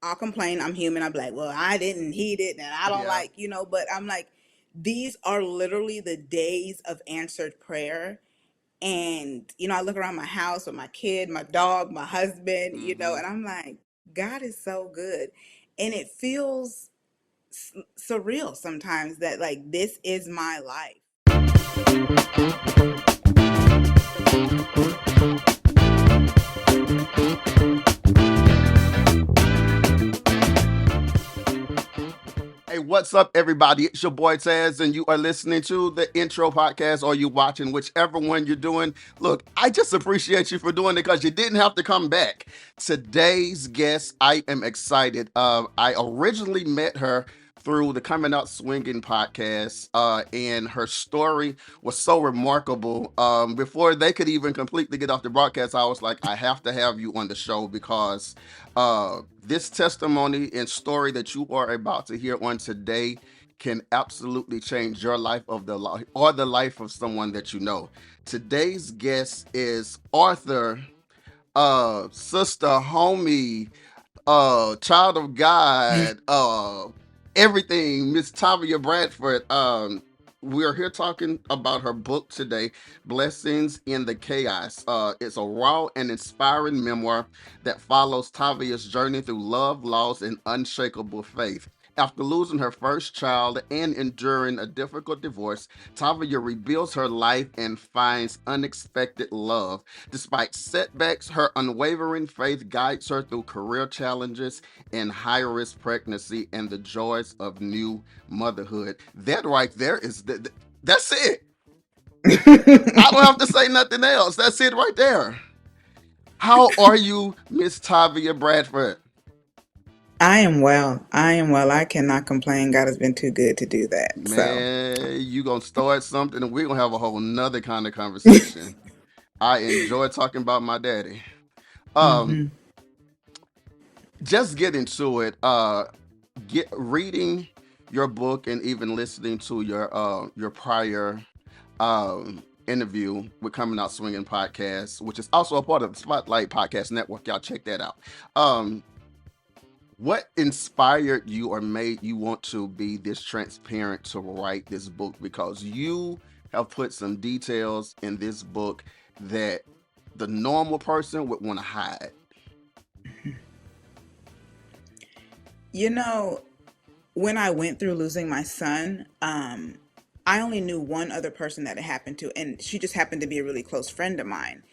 I'll complain. I'm human. I'm like, well, I didn't, he didn't, and I don't Yeah. like, but I'm like, these are literally the days of answered prayer. And, I look around my house with my kid, my dog, my husband, Mm-hmm. and I'm like, God is so good. And it feels surreal sometimes that, like, this is my life. Hey, what's up, everybody? It's your boy Tazz, and you are listening to the intro podcast, or you watching, whichever one you're doing. Look, I just appreciate you for doing it because you didn't have to come back. Today's guest, I am excited. I originally met her through the Coming Out Swinging podcast, and her story was so remarkable. Before they could even completely get off the broadcast, I was like, I have to have you on the show because this testimony and story that you are about to hear on today can absolutely change your life of the life or the life of someone that you know. Today's guest is Arthur, sister, homie, child of God, everything, Miss Tavia Bradford. We're here talking about her book today, Blessings in the Chaos. It's a raw and inspiring memoir that follows Tavia's journey through love, loss, and unshakable faith. After losing her first child and enduring a difficult divorce, Tavia rebuilds her life and finds unexpected love. Despite setbacks, her unwavering faith guides her through career challenges and high-risk pregnancy and the joys of new motherhood. That right there is that's it. I don't have to say nothing else. That's it right there. How are you, Miss Tavia Bradford? I am well. I am well. I cannot complain. God has been too good to do that. So, Man, you gonna start something and we're gonna have a whole nother kind of conversation. I enjoy talking about my daddy. Um, hmm just get into it. Get reading your book and even listening to your prior interview with Coming Out Swinging podcast, which is also a part of the Spotlight Podcast Network. Y'all check that out. Um, what inspired you or made you want to be this transparent to write this book? Because you have put some details in this book that the normal person would want to hide. you know, when I went through losing my son, I only knew one other person that it happened to, and she just happened to be a really close friend of mine.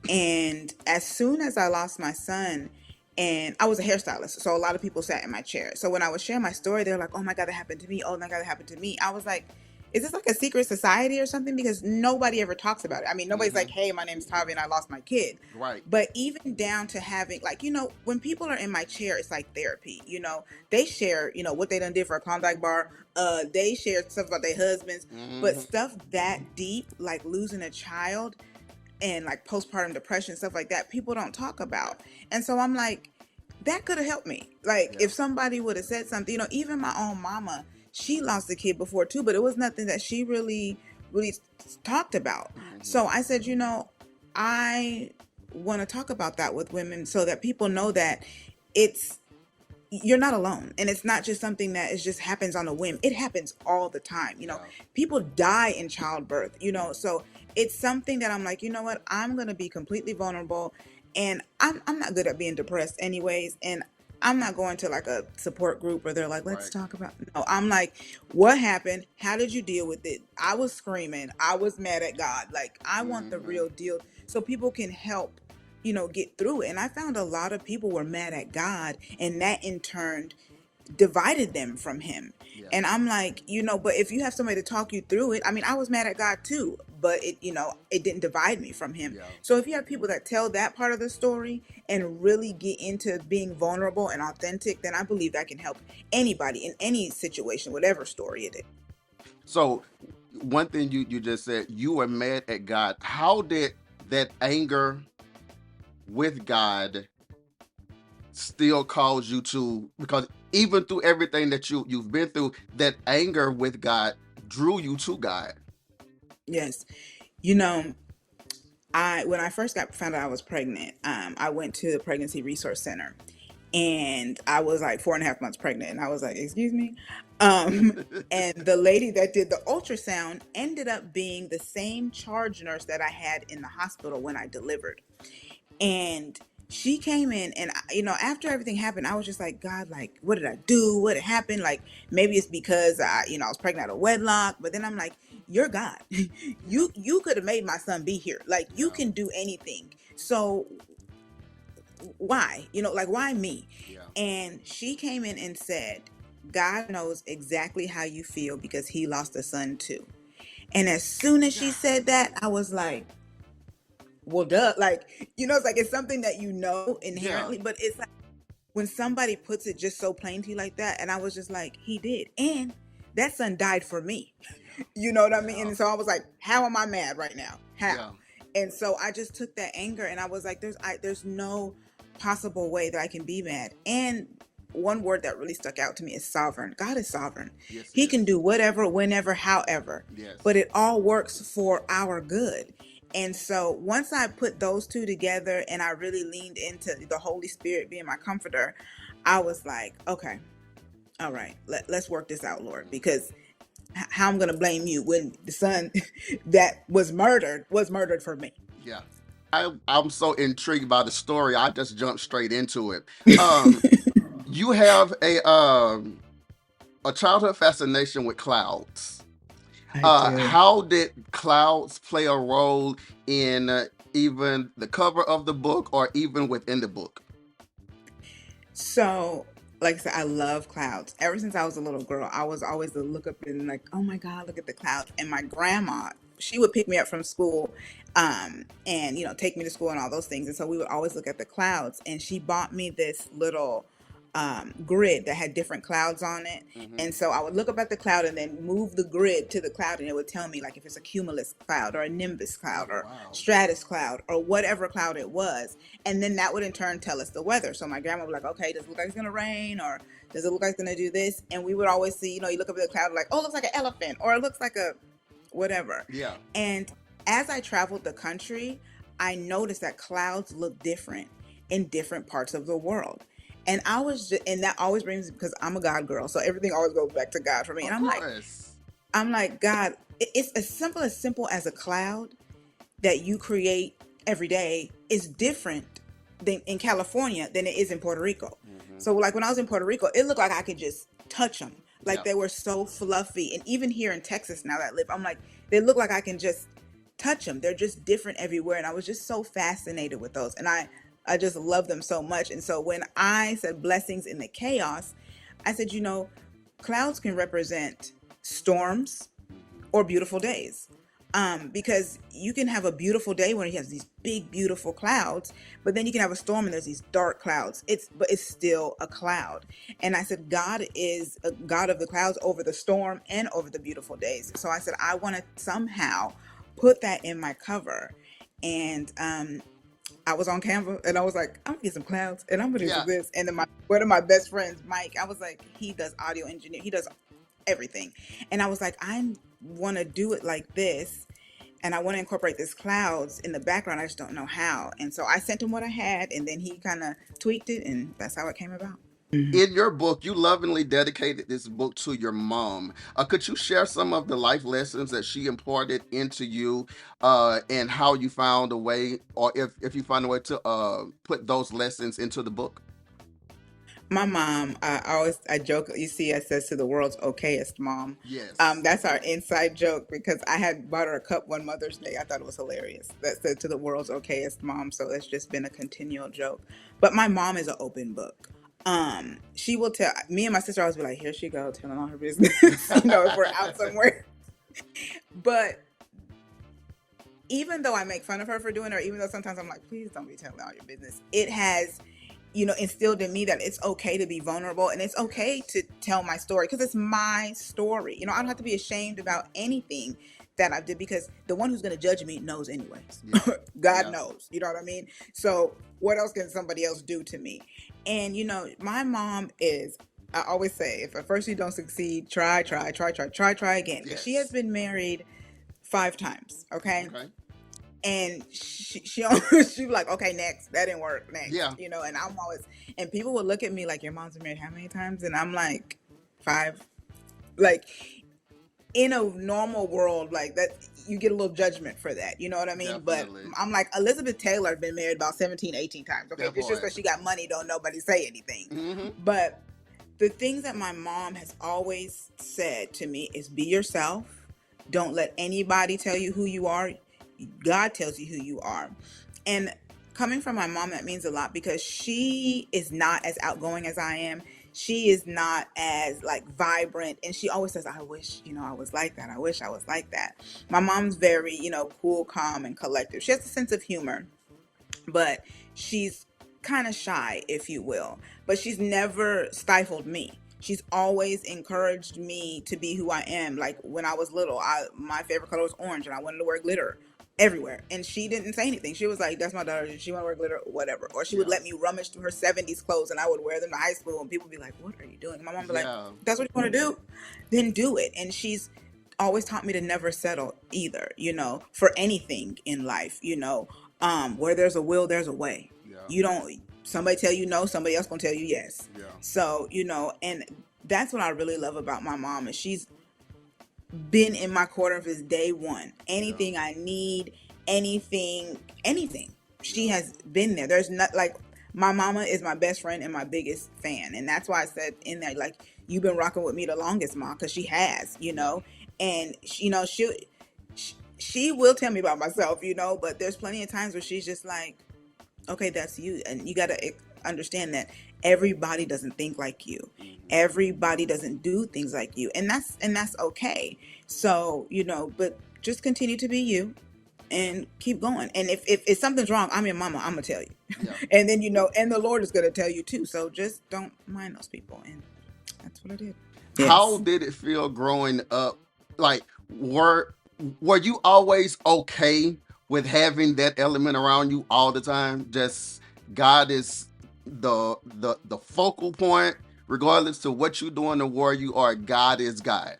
And as soon as I lost my son, and I was a hairstylist, so a lot of people sat in my chair. So when I was sharing my story, they're like, "Oh my God, that happened to me. Oh my God, that happened to me." I was like, "Is this like a secret society or something?" Because nobody ever talks about it. I mean, nobody's Mm-hmm. like, "Hey, my name's Tavi and I lost my kid." Right. But even down to having, like, when people are in my chair, it's like therapy. They share, what they done did for a Klondike bar. They share stuff about their husbands, but Mm-hmm. stuff that deep, like losing a child and like postpartum depression, stuff like that, people don't talk about. And so I'm like, that could have helped me. Like, Yeah. if somebody would have said something, even my own mama, she lost a kid before too, but it was nothing that she really talked about. Mm-hmm. So I said, I want to talk about that with women so that people know that it's you're not alone, and it's not just something that is just happens on a whim. It happens all the time. Yeah. People die in childbirth, so it's something that I'm like, what, I'm gonna be completely vulnerable. And I'm not good at being depressed anyways, and I'm not going to like a support group where they're like, let's Right. talk about. No, I'm like, what happened, how did you deal with it? I was screaming, I was mad at God. Like, I want the Mm-hmm. real deal so people can help, get through it. And I found a lot of people were mad at God, and that in turn divided them from him. Yeah. And I'm like, but if you have somebody to talk you through it, I mean, I was mad at God too, but it didn't divide me from him. Yeah. So if you have people that tell that part of the story and really get into being vulnerable and authentic, then I believe that can help anybody in any situation, whatever story it is. So one thing you just said, you were mad at God. How did that anger with God still cause you to, because even through everything that you've been through, that anger with God drew you to God. Yes. You know, when I first got found out I was pregnant, I went to the pregnancy resource center. and I was like 4.5 months pregnant, and I was like, excuse me. Um, and the lady that did the ultrasound ended up being the same charge nurse that I had in the hospital when I delivered. And she came in, and after everything happened, I was just like, God, like, what did I do? What happened? Like, maybe it's because I was pregnant out of wedlock. But then I'm like, you're God. You could have made my son be here. Like, you Yeah. can do anything. So why? Like, why me? Yeah. And she came in and said, God knows exactly how you feel because he lost a son too. And as soon as she said that, I was like, well, duh. Like, it's like, it's something that Yeah. inherently, but it's like when somebody puts it just so plain to you like that. And I was just like, he did. And that son died for me. You know what I mean? Yeah. And so I was like, how am I mad right now? How? Yeah. And so I just took that anger, and I was like, there's no possible way that I can be mad. And one word that really stuck out to me is sovereign. God is sovereign. Yes, he He can is. do whatever, whenever, however, Yes. but it all works for our good. And so once I put those two together and I really leaned into the Holy Spirit being my comforter, I was like, okay, all right, let's work this out, Lord, because how I'm going to blame you when the son that was murdered for me. Yeah. I'm so intrigued by the story. I just jumped straight into it. You have a childhood fascination with clouds. I do. How did clouds play a role in even the cover of the book or even within the book? So, like I said, I love clouds. Ever since I was a little girl, I was always to look up and like, oh my God, look at the clouds. And my grandma, she would pick me up from school, and take me to school and all those things. And so we would always look at the clouds. And she bought me this little grid that had different clouds on it. Mm-hmm. And so I would look up at the cloud and then move the grid to the cloud, and it would tell me like if it's a cumulus cloud or a nimbus cloud Oh or wow. stratus cloud or whatever cloud it was. And then that would in turn tell us the weather. So my grandma would be like, okay, does it look like it's gonna rain, or does it look like it's gonna do this? And we would always see, you look up at the cloud like, oh, it looks like an elephant, or it looks like a whatever. Yeah. And as I traveled the country, I noticed that clouds look different in different parts of the world. And and that always brings, because I'm a God girl, so everything always goes back to God for me. And Of course. I'm like, God, it's as simple as a cloud that you create every day is different than in California than it is in Puerto Rico. Mm-hmm. So like when I was in Puerto Rico, it looked like I could just touch them. Like Yeah. they were so fluffy. And even here in Texas now that I live, I'm like, they look like I can just touch them. They're just different everywhere. And I was just so fascinated with those. And I just love them so much. And so when I said blessings in the chaos, I said, clouds can represent storms or beautiful days. Because you can have a beautiful day when you have these big, beautiful clouds, but then you can have a storm and there's these dark clouds. But it's still a cloud. And I said, God is a God of the clouds over the storm and over the beautiful days. So I said, I want to somehow put that in my cover. And I was on Canva and I was like, I'm gonna get some clouds and I'm gonna do Yeah. some this. And then one of my best friends, Mike, I was like, he does audio engineer, he does everything. And I was like, I want to do it like this, and I want to incorporate this clouds in the background. I just don't know how. And so I sent him what I had, and then he kind of tweaked it, and that's how it came about. In your book, you lovingly dedicated this book to your mom. Could you share some of the life lessons that she imparted into you, and how you found a way, or if you found a way to put those lessons into the book? My mom, I joke. You see, I says to the world's okayest mom. Yes. That's our inside joke because I had bought her a cup one Mother's Day. I thought it was hilarious. That said to the world's okayest mom. So it's just been a continual joke. But my mom is an open book. She will tell me and my sister always be like, here she go telling all her business. If we're out somewhere. But even though I make fun of her for doing it, or even though sometimes I'm like, please don't be telling all your business, it has, instilled in me that it's okay to be vulnerable and it's okay to tell my story because it's my story. I don't have to be ashamed about anything that I did because the one who's going to judge me knows anyways. Yeah. God Yeah. knows. You know what I mean? So what else can somebody else do to me? And, my mom is, I always say, if at first you don't succeed, try again. Because she has Yes. been married 5 times. Okay. Okay. And she she was like, okay, next. That didn't work. Next, Yeah, you know. And I'm always, and people would look at me like, your mom's been married how many times? And I'm like, five. Like, in a normal world like that, you get a little judgment for that, you know what I mean? But definitely. I'm like, Elizabeth Taylor been married about 17, 18 times. Okay, That it's just part. because she got money, don't nobody say anything. Mm-hmm. But the things that my mom has always said to me is, be yourself. Don't let anybody tell you who you are. God tells you who you are. And coming from my mom, that means a lot, because she is not as outgoing as I am. She is not as like vibrant, and she always says, I wish, I was like that. I wish I was like that. My mom's very, cool, calm, and collective. She has a sense of humor, but she's kind of shy, if you will. But she's never stifled me. She's always encouraged me to be who I am. Like when I was little, my favorite color was orange, and I wanted to wear glitter everywhere. And she didn't say anything. She was like, "That's my daughter. She want to wear glitter, whatever." Or she would Yeah, let me rummage through her '70s clothes, and I would wear them to high school, and people would be like, "What are you doing?" And my mom would be like, yeah, "That's what you want to do, then do it." And she's always taught me to never settle either, for anything in life, where there's a will, there's a way. yeah, You don't, somebody tell you no, somebody else gonna tell you yes. yeah, So, and that's what I really love about my mom, is she's been in my corner since day one. yeah, Anything I need, anything, she yeah, has been there. There's not like, my mama is my best friend and my biggest fan, and that's why I said in there, like, you've been rocking with me the longest, mom, because she has, yeah, and she will tell me about myself, but there's plenty of times where she's just like, okay, that's you. And you got to understand that everybody doesn't think like you. mm-hmm. Everybody doesn't do things like you. And that's okay. So, but just continue to be you and keep going. And if something's wrong, I'm your mama, I'm going to tell you. Yeah. And then, and the Lord is going to tell you too. So just don't mind those people. And that's what I did. How Yes. did it feel growing up? Like, were were you always okay with having that element around you all the time? Just God is the focal point, regardless to what you doing or where you are. God is God.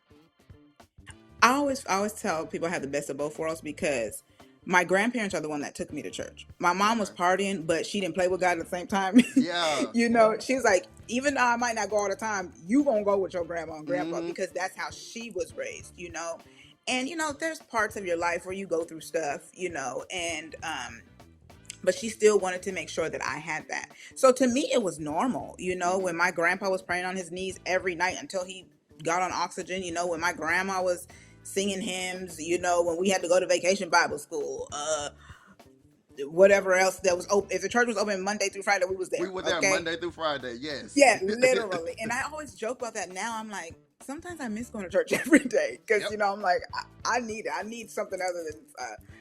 I always tell people I have the best of both worlds, because my grandparents are the one that took me to church. My mom was Okay. partying, but she didn't play with God at the same time. Yeah. She's like, even though I might not go all the time, you gonna go with your grandma and grandpa, Mm-hmm. because that's how she was raised. And there's parts of your life where you go through stuff, and but she still wanted to make sure that I had that. So to me, it was normal, Mm-hmm. when my grandpa was praying on his knees every night until he got on oxygen, when my grandma was singing hymns, when we had to go to vacation Bible school, whatever else that was open. If the church was open Monday through Friday, we was We there. were there Okay. Monday through Friday. Yes. Yeah, literally. And I always joke about that now. I'm like, sometimes I miss going to church every day, because, Yep. I'm like, I need it. I need something other than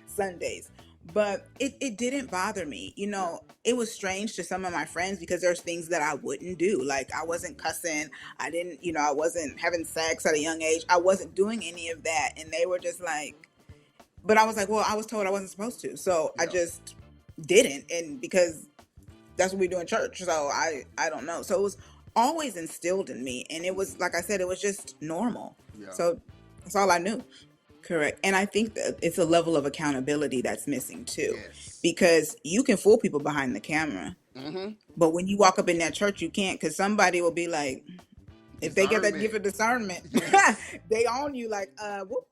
Sundays. But it didn't bother me. Yeah. It was strange to some of my friends, because there's things that I wouldn't do. Like, I wasn't cussing. I didn't, I wasn't having sex at a young age. I wasn't doing any of that. And they were just like, but I was like, well, I was told I wasn't supposed to. So I Yeah. just didn't. And because that's what we do in church. So I don't know. So it was always instilled in me, and it was, like I said, it was just normal. Yeah. So that's all I knew. Correct. And I think that it's a level of accountability that's missing too, Yes. because you can fool people behind the camera, Mm-hmm. but when you walk up in that church, you can't, because somebody will be like, if they get that Discernment. gift of discernment, Yes. they own you like, what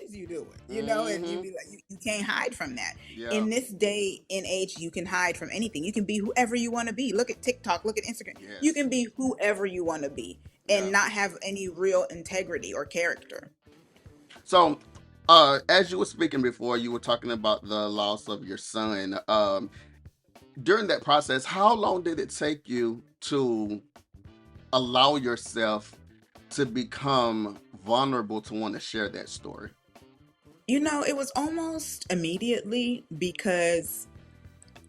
is you doing? And you Mm-hmm. be like, you can't hide from that. Yeah. In this day and age, you can hide from anything. You can be whoever you want to be. Look at TikTok, look at Instagram. You Yes. can be whoever you want to be Yeah. and not have any real integrity or character. So, as you were speaking before, you were talking about the loss of your son. During that process, how long did it take you to allow yourself to become vulnerable to want to share that story? It was almost immediately, because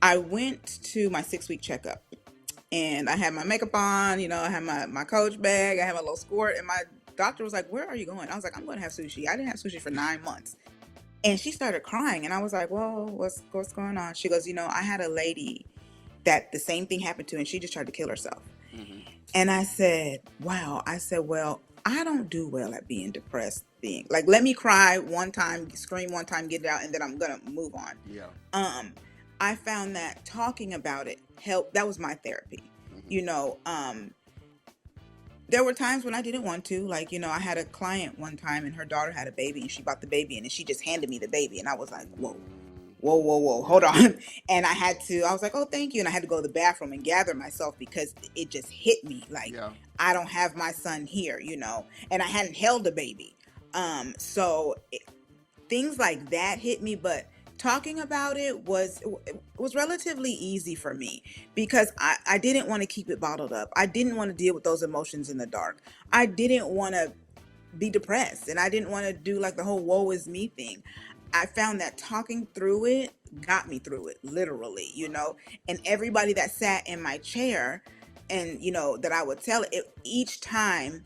I went to my 6 week checkup, and I had my makeup on, I had my coach bag, I had my little skirt, and my doctor was like, "Where are you going?" I was like, "I'm going to have sushi." I didn't have sushi for 9 months. And she started crying, and I was like, "Whoa, what's going on?" She goes, "I had a lady that the same thing happened to, and she just tried to kill herself." Mm-hmm. And I said, "Wow." I said, "Well, I don't do well at being depressed. Being like, let me cry one time, scream one time, get it out, and then I'm gonna move on. Yeah. Um, I found that talking about it helped. That was my therapy. Hmm. You know, there were times when I didn't want to. Like, I had a client one time, and her daughter had a baby, and she brought the baby in, and she just handed me the baby, and I was like, whoa. Mm, Whoa, whoa, whoa, hold yeah. on. And I was like, oh, thank you. And I had to go to the bathroom and gather myself because it just hit me like, Yeah. I don't have my son here, and I hadn't held a baby. Things like that hit me, but talking about it was relatively easy for me because I didn't want to keep it bottled up. I didn't want to deal with those emotions in the dark. I didn't want to be depressed, and I didn't want to do like the whole woe is me thing. I found that talking through it got me through it, literally, and everybody that sat in my chair and, that I would tell it each time,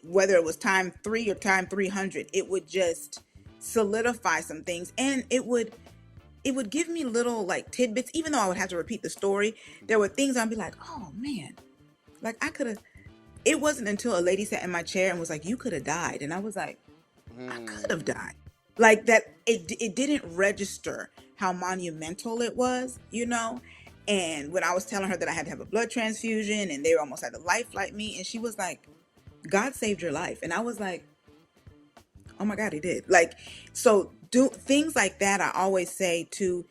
whether it was time 3 or time 300, it would just solidify some things, and it would give me little like tidbits. Even though I would have to repeat the story, there were things I'd be like, oh man, like I could have. It wasn't until a lady sat in my chair and was like, you could have died, and I was like, I could have Mm, died. Like that, it didn't register how monumental it was, and when I was telling her that I had to have a blood transfusion and they were almost had a life like me, and she was like, God saved your life. And I was like, oh my God, he did. Like, so do things like that. I always say to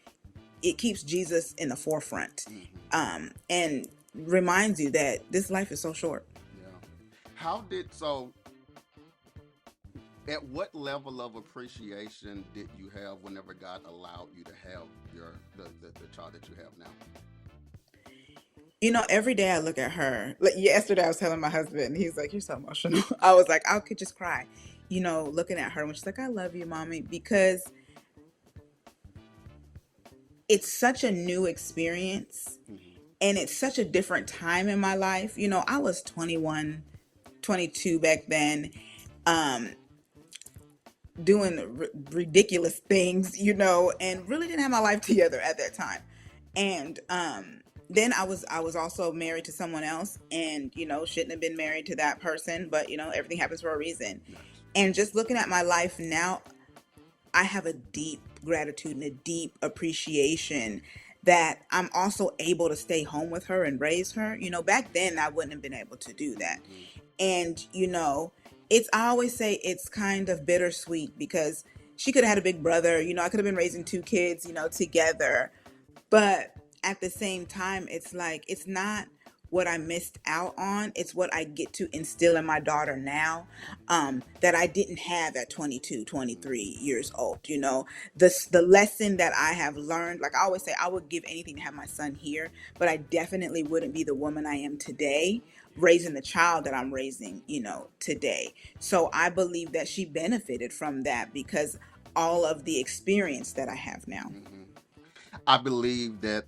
it keeps Jesus in the forefront, hmm. and reminds you that this life is so short. Yeah. How did so? At what level of appreciation did you have whenever God allowed you to have the child that you have now? Every day I look at her. Like yesterday, I was telling my husband, he's like, "You're so emotional." I was like, I could just cry, looking at her when she's like, "I love you, mommy," because it's such a new experience Hmm. and it's such a different time in my life. I was 21, 22 back then, um, doing ridiculous things, and really didn't have my life together at that time. And then I was also married to someone else, and shouldn't have been married to that person, but everything happens for a reason. Nice. And just looking at my life now, I have a deep gratitude and a deep appreciation that I'm also able to stay home with her and raise her. Back then I wouldn't have been able to do that. Hmm. And I always say it's kind of bittersweet because she could have had a big brother. I could have been raising two kids, together. But at the same time, it's like it's not what I missed out on. It's what I get to instill in my daughter now, that I didn't have at 22, 23 Hmm. years old. The lesson that I have learned, like I always say, I would give anything to have my son here, but I definitely wouldn't be the woman I am today raising the child that I'm raising, today. So I believe that she benefited from that because all of the experience that I have now. Hmm. I believe that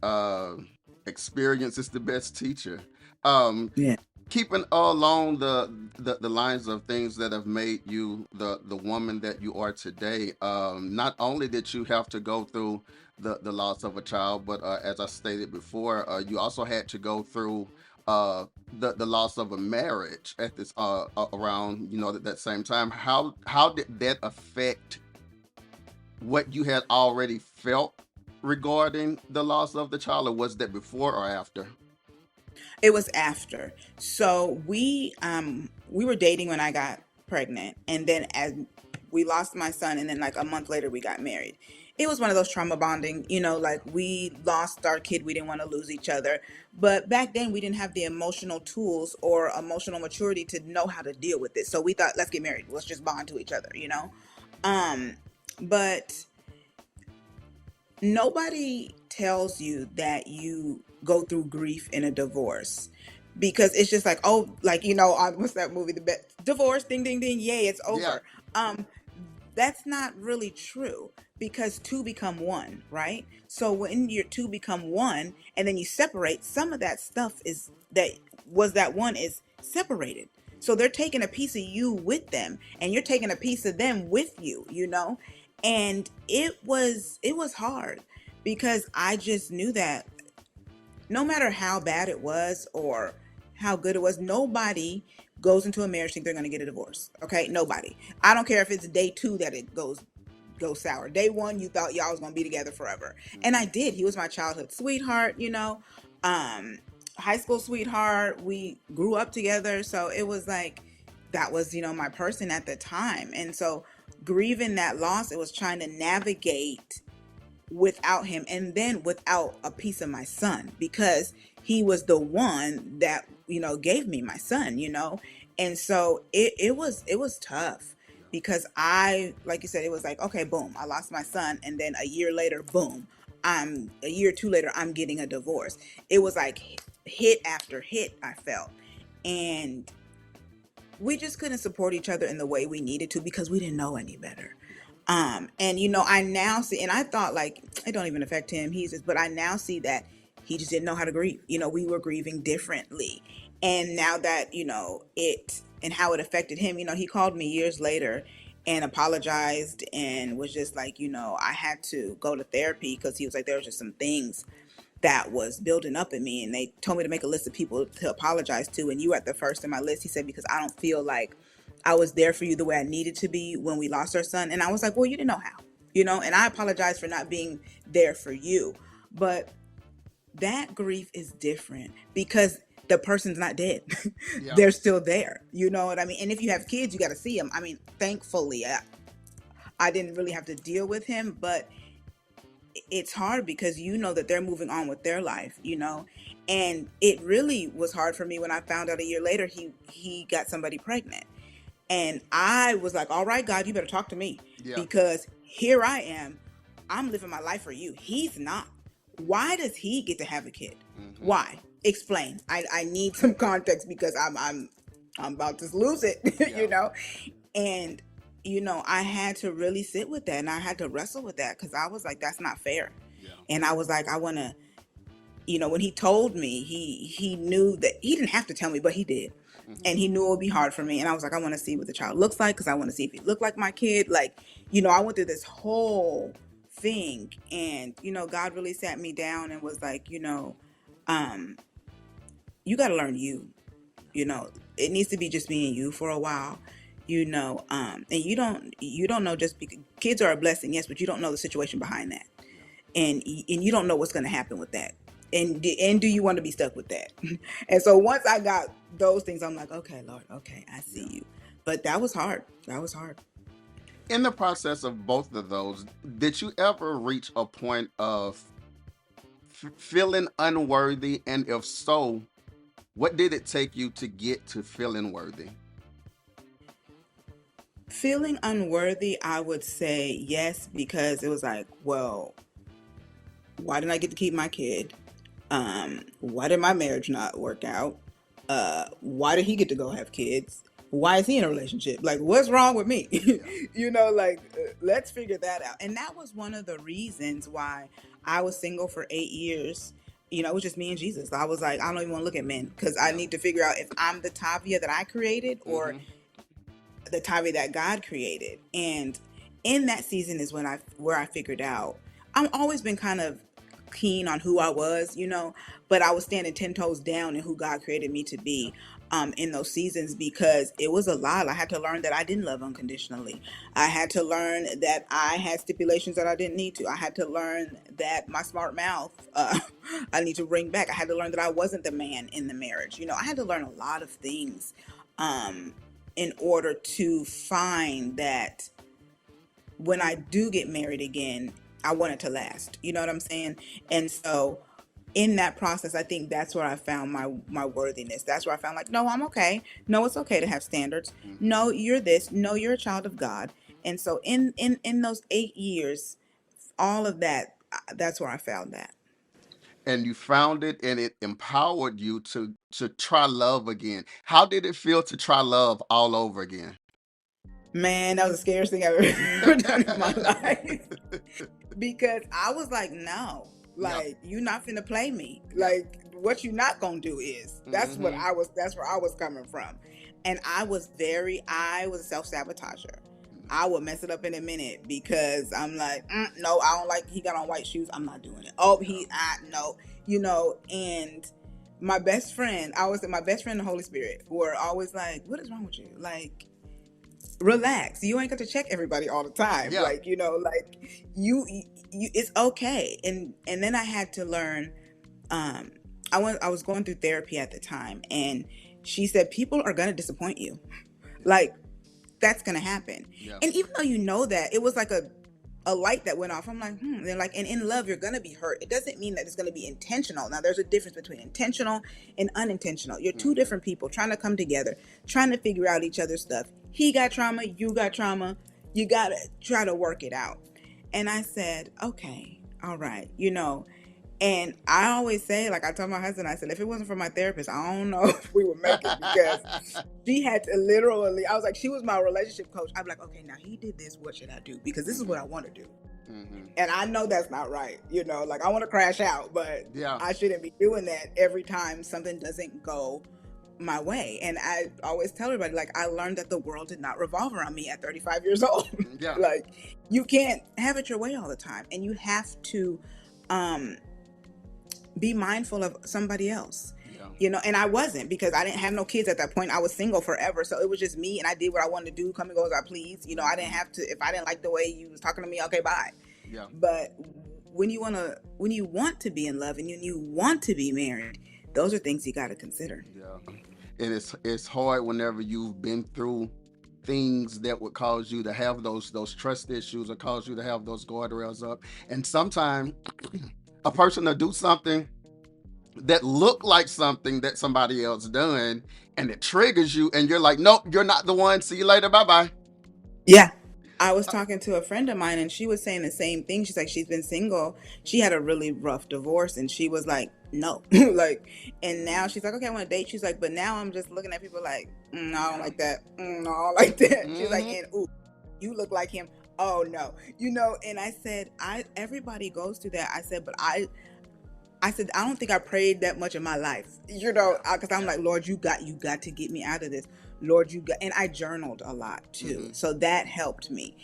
experience is the best teacher. Um, Yeah. Keeping along the lines of things that have made you the woman that you are today. Not only did you have to go through the loss of a child, but as I stated before, you also had to go through the loss of a marriage at this around that same time. How did that affect what you had already felt regarding the loss of the child, or was that before or after? It was after. So we were dating when I got pregnant, and then as we lost my son, and then like a month later we got married. It was one of those trauma bonding, like we lost our kid, we didn't want to lose each other. But back then we didn't have the emotional tools or emotional maturity to know how to deal with it. So we thought, let's get married. Let's just bond to each other. Um but nobody tells you that you go through grief in a divorce because it's just like, oh, like, on what's that movie, divorce, ding ding ding, yay, it's Yeah. over. That's not really true because two become one, right? So when your two become one and then you separate, some of that stuff is that was that one is separated. So they're taking a piece of you with them and you're taking a piece of them with you, And it was hard because I just knew that no matter how bad it was or how good it was, nobody goes into a marriage think they're going to get a divorce. Okay, nobody. I don't care if it's day 2 that it goes sour. Day 1, you thought y'all was going to be together forever, and I did. He was my childhood sweetheart, um, high school sweetheart. We grew up together, so it was like that was my person at the time, and so grieving that loss, it was trying to navigate without him, and then without a piece of my son, because he was the one that gave me my son, and so it was tough, because I, like you said, it was like, okay, boom, I lost my son, and then a year later, boom, I'm a year or two later, I'm getting a divorce. It was like hit after hit, I felt, and we just couldn't support each other in the way we needed to, because we didn't know any better. And I now see, and I thought like it don't even affect him. He's just, but I now see that he just didn't know how to grieve. We were grieving differently. And now that, it and how it affected him, he called me years later and apologized and was just like, I had to go to therapy, because he was like, there was just some things that was building up in me, and they told me to make a list of people to apologize to, and you were at the first in my list. He said, because I don't feel like I was there for you the way I needed to be when we lost our son. And I was like, well, you didn't know how, and I apologize for not being there for you. But that grief is different, because the person's not dead. Yeah. They're still there. You know what I mean? And if you have kids, you got to see them. I mean, thankfully, I didn't really have to deal with him, but it's hard, because that they're moving on with their life, and it really was hard for me when I found out a year later he got somebody pregnant. And I was like, all right, God, you better talk to me, Yeah. because here I am. I'm living my life for you. He's not. Why does he get to have a kid? Mm-hmm. Why? Explain. I need some context, because I'm about to lose it, Yeah. And, I had to really sit with that, and I had to wrestle with that, because I was like, that's not fair. Yeah. And I was like, I want to, when he told me, he knew that he didn't have to tell me, but he did. Mm-hmm. And he knew it would be hard for me. And I was like, I want to see what the child looks like, because I want to see if he looked like my kid. Like, I went through this whole thing, and, God really sat me down and was like, you got to learn you, it needs to be just me and you for a while, and you don't know, just because kids are a blessing, yes, but you don't know the situation behind that. And you don't know what's going to happen with that. And do you want to be stuck with that? And so once I got those things, I'm like, okay, Lord, okay, I see you. But that was hard. In the process of both of those, did you ever reach a point of feeling unworthy? And if so, what did it take you to get to feeling worthy? Feeling unworthy, I would say yes, because it was like, well, why didn't I get to keep my kid? Why did my marriage not work out? Why did he get to go have kids? Why is he in a relationship? Like, what's wrong with me? Let's figure that out. And that was one of the reasons why I was single for 8 years. It was just me and Jesus. I was like, I don't even want to look at men, because I need to figure out if I'm the Tavia that I created, or the Tavia that God created. And in that season is where I figured out I've always been kind of keen on who I was, but I was standing 10 toes down in who God created me to be in those seasons, because it was a lot. I had to learn that I didn't love unconditionally. I had to learn that I had stipulations that I didn't need to. I had to learn that my smart mouth, I need to bring back. I had to learn that I wasn't the man in the marriage. I had to learn a lot of things in order to find that when I do get married again, I want it to last. You know what I'm saying? And so in that process, I think that's where I found my worthiness. That's where I found like, no, I'm okay. No, it's okay to have standards. No, you're this. No, you're a child of God. And so in those 8 years, all of that, that's where I found that. And you found it, and it empowered you to try love again. How did it feel to try love all over again? Man, that was the scariest thing I've ever done in my life. Because I was like, no, like, you not finna play me. Like, what you not gonna do is. That's where I was coming from. And I was a self-sabotager. I would mess it up in a minute, because I'm like, no, I don't like, he got on white shoes, I'm not doing it. Oh, no, and my best friend, I was my best friend and the Holy Spirit were always like, what is wrong with you? Like, relax. You ain't got to check everybody all the time. Yeah. Like, like you it's okay. And then I had to learn, I was going through therapy at the time, and she said people are gonna disappoint you. Like, that's gonna happen. Yeah. And even though that, it was like a light that went off. I'm like, They're like, and in love, you're gonna be hurt. It doesn't mean that it's gonna be intentional. Now, there's a difference between intentional and unintentional. You're two different people trying to come together, trying to figure out each other's stuff. He got trauma, you got trauma. You gotta try to work it out. And I said, okay, all right, And I always say, like I told my husband, I said, if it wasn't for my therapist, I don't know if we would make it, because she had to literally, I was like, she was my relationship coach. I'd be like, okay, now he did this, what should I do? Because this is what I want to do. And I know that's not right. Like, I want to crash out, but I shouldn't be doing that every time something doesn't go my way. And I always tell everybody, like, I learned that the world did not revolve around me at 35 years old. Yeah. Like, you can't have it your way all the time. And you have to, be mindful of somebody else. And I wasn't, because I didn't have no kids at that point. I was single forever, so it was just me, and I did what I wanted to do, come and go as I please. I didn't have to, if I didn't like the way you was talking to me, okay, bye. But when you want to be in love and you want to be married, those are things you got to consider. And it's hard whenever you've been through things that would cause you to have those trust issues, or cause you to have those guardrails up. And sometimes a person will do something that look like something that somebody else done, and it triggers you, and you're like, nope, you're not the one. See you later. Bye-bye. Yeah. I was talking to a friend of mine, and she was saying the same thing. She's like, she's been single. She had a really rough divorce, and she was like, no. Like, and now she's like, okay, I want to date. She's like, but now I'm just looking at people like, no, I don't like that. No, I don't like that. She's like, and ooh, you look like him. Oh no. And I said, everybody goes through that. I said, but I don't think I prayed that much in my life, because I'm like, Lord, you got to get me out of this. Lord, and I journaled a lot too. So that helped me.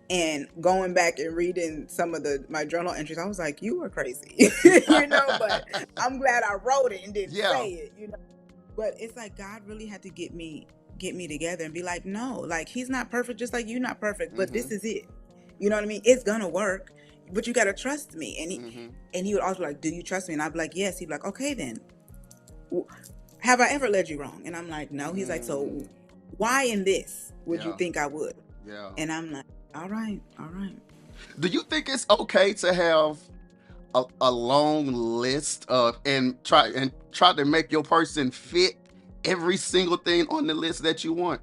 And going back and reading some of my journal entries, I was like, you were crazy, but I'm glad I wrote it and didn't say it, But it's like, God really had to get me together and be like, no, like, he's not perfect, just like you're not perfect, but this is it. You know what I mean? It's gonna work, but you gotta trust me. And he would always be like, do you trust me? And I'd be like, yes. He'd be like, okay, then have I ever led you wrong? And I'm like, no. He's like, so why in this would you think I would? And I'm like, all right. Do you think it's okay to have a long list of, and try to make your person fit every single thing on the list that you want?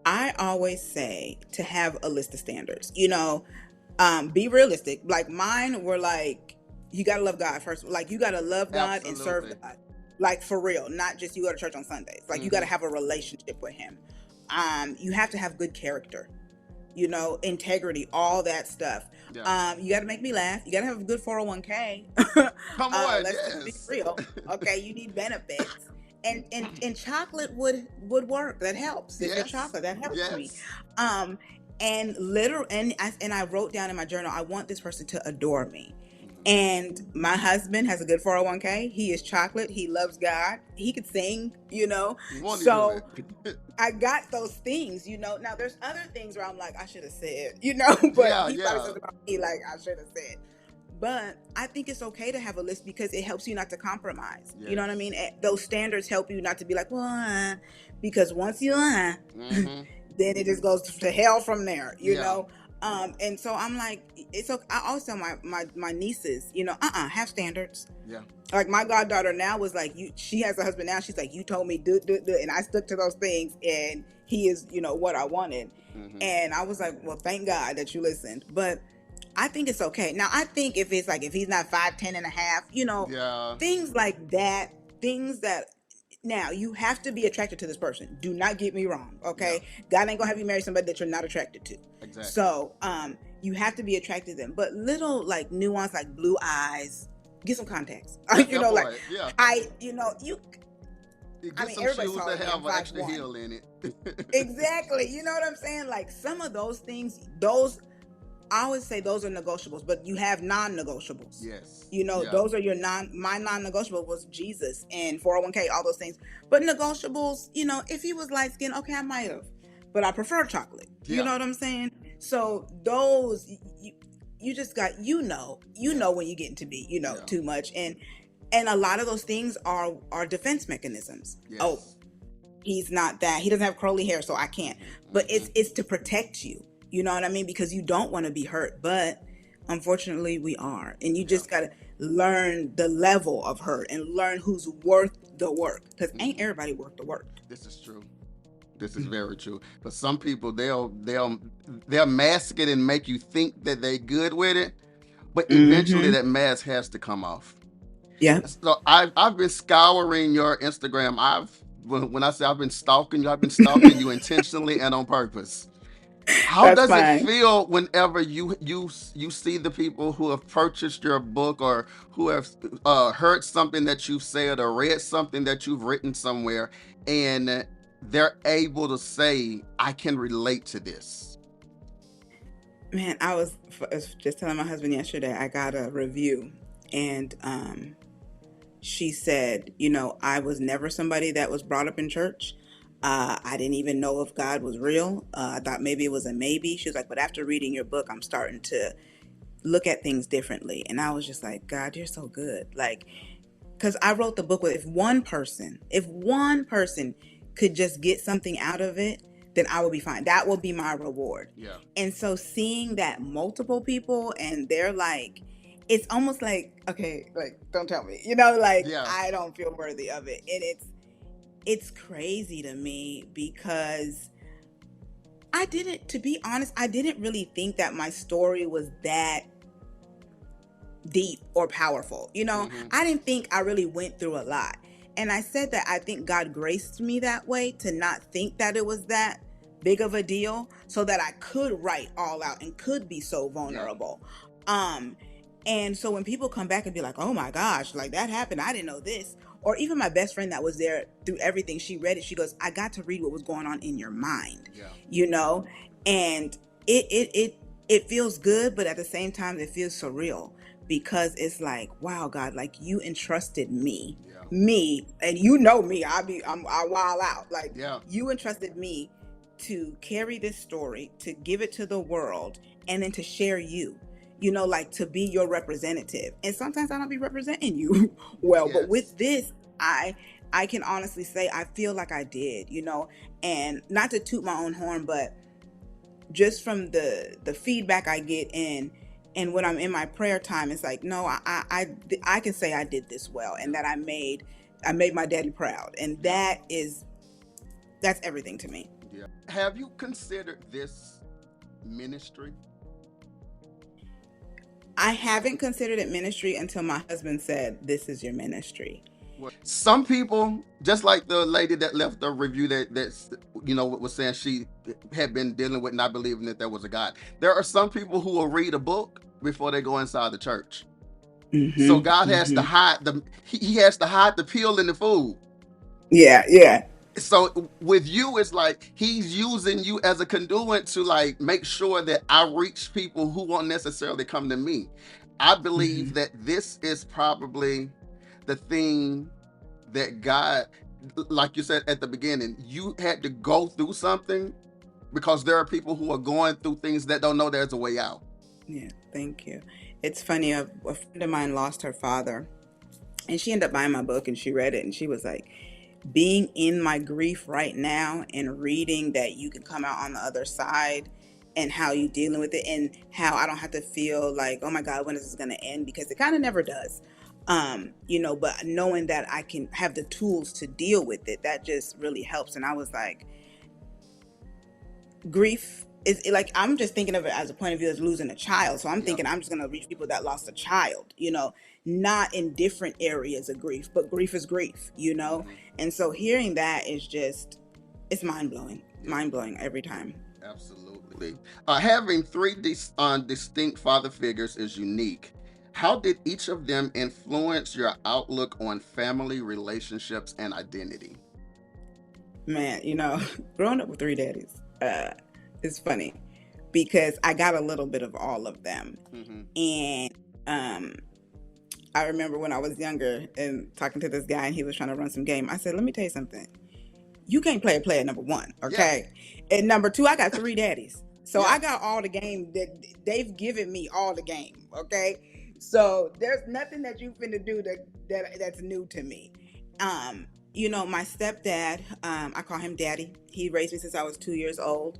I always say to have a list of standards, be realistic. Like, mine were like, you got to love God first. Like, you got to love God and serve God. Like, for real, not just you go to church on Sundays. Like, you got to have a relationship with him. You have to have good character, integrity, all that stuff. You got to make me laugh. You got to have a good 401k. Come on, let's just be real. Okay, you need benefits. And chocolate would work. That helps. If you're chocolate, that helps me. And I wrote down in my journal, I want this person to adore me. And my husband has a good 401k. He is chocolate. He loves God. He could sing, So I got those things, Now there's other things where I'm like, I should have said, but he probably says about me like, I should have said. But I think it's okay to have a list, because it helps you not to compromise. You know what I mean? Those standards help you not to be like, well, because once you then it just goes to hell from there, know? And so I'm like, it's okay. I always tell my nieces, have standards. Like, my goddaughter now was like, she has a husband now. She's like, you told me do, and I stuck to those things, and he is, what I wanted. And I was like, well, thank God that you listened. But I think it's okay. Now, I think if he's not 5'10" and a half, things like that, now you have to be attracted to this person. Do not get me wrong. Okay. God ain't gonna have you marry somebody that you're not attracted to. Exactly. So, you have to be attracted to them, but little like nuance, like blue eyes, get some contacts, like, you get some shoes that have an extra heel in it. Exactly. You know what I'm saying? Like, some of those things, I always say those are negotiables, but you have non-negotiables. Yes. You know, Yeah. those are your my non-negotiable was Jesus and 401k, all those things. But negotiables, if he was light skinned, okay, I might have. But I prefer chocolate. You Yeah. know what I'm saying? So those you just got Yeah. when you get into be, Yeah. too much. And a lot of those things are defense mechanisms. Oh, Yes. he's not that. He doesn't have curly hair, so I can't. But Mm-hmm. it's to protect you. You know what I mean? Because you don't want to be hurt, but unfortunately we are. And you Yeah. just got to learn the level of hurt and learn who's worth the work, because ain't everybody worth the work. This is true. This is very true. But some people they'll mask it and make you think that they're good with it, but eventually Mm-hmm. that mask has to come off. Yeah. So I've been scouring your Instagram. When I say I've been stalking you intentionally and on purpose. How That's does it fine. feel whenever you see the people who have purchased your book, or who have heard something that you've said or read something that you've written somewhere, and they're able to say, "I can relate to this." Man, I was just telling my husband yesterday, I got a review, and she said, I was never somebody that was brought up in church. I didn't even know if God was real. I thought maybe it was a maybe. She was like, but after reading your book, I'm starting to look at things differently. And I was just like, God, you're so good. Like, because I wrote the book with, if one person could just get something out of it, then I will be fine. That will be my reward. Yeah. And so seeing that multiple people, and they're like, it's almost like, okay, like, don't tell me, like, Yeah. I don't feel worthy of it. And it's crazy to me, because to be honest, I didn't really think that my story was that deep or powerful. Mm-hmm. I didn't think I really went through a lot. And I said that I think God graced me that way, to not think that it was that big of a deal, so that I could write all out and could be so vulnerable. And so when people come back and be like, oh my gosh, like that happened, I didn't know this. Or even my best friend that was there through everything, she read it. She goes, I got to read what was going on in your mind, Yeah. And it feels good, but at the same time, it feels surreal, because it's like, wow, God, like you entrusted me, Yeah. and me, I wild out. Like, Yeah. you entrusted me to carry this story, to give it to the world, and then to share you, like to be your representative. And sometimes I don't be representing you well, but Yes. with this, I can honestly say I feel like I did, and not to toot my own horn, but just from the feedback I get in, and when I'm in my prayer time, it's like, no, I can say I did this well, and that I made my daddy proud, and Yeah. that's everything to me. Yeah. Have you considered this ministry? I haven't considered it ministry until my husband said, this is your ministry. Some people, just like the lady that left the review that's was saying she had been dealing with not believing that there was a God. There are some people who will read a book before they go inside the church. So Mm-hmm, God has to mm-hmm. hide he has to hide the peel in the food. Yeah. So with you, it's like he's using you as a conduit to like make sure that I reach people who won't necessarily come to me. I believe Mm-hmm. that this is probably the thing that God, like you said at the beginning, you had to go through something, because there are people who are going through things that don't know there's a way out. Yeah, thank you. It's funny, a friend of mine lost her father, and she ended up buying my book, and she read it, and she was like, being in my grief right now and reading that you can come out on the other side, and how you dealing with it, and how I don't have to feel like, oh my God, when is this going to end? Because it kind of never does. But knowing that I can have the tools to deal with it, that just really helps. And I was like, grief is like, I'm just thinking of it as a point of view as losing a child. So I'm Yeah. thinking I'm just going to reach people that lost a child, not in different areas of grief, but grief is grief, Mm-hmm. And so hearing that is just, it's mind blowing, Yeah. mind blowing every time. Absolutely. Having three distinct father figures is unique. How did each of them influence your outlook on family, relationships, and identity? Man, growing up with three daddies, is funny, because I got a little bit of all of them. Mm-hmm. And I remember when I was younger and talking to this guy and he was trying to run some game. I said, let me tell you something. You can't play a player number one, Yeah. okay? And number two, I got 3 daddies. So Yeah. I got all the game that they've given me all the game, okay? So there's nothing that you finna do that's new to me. My stepdad, I call him daddy. He raised me since I was 2 years old.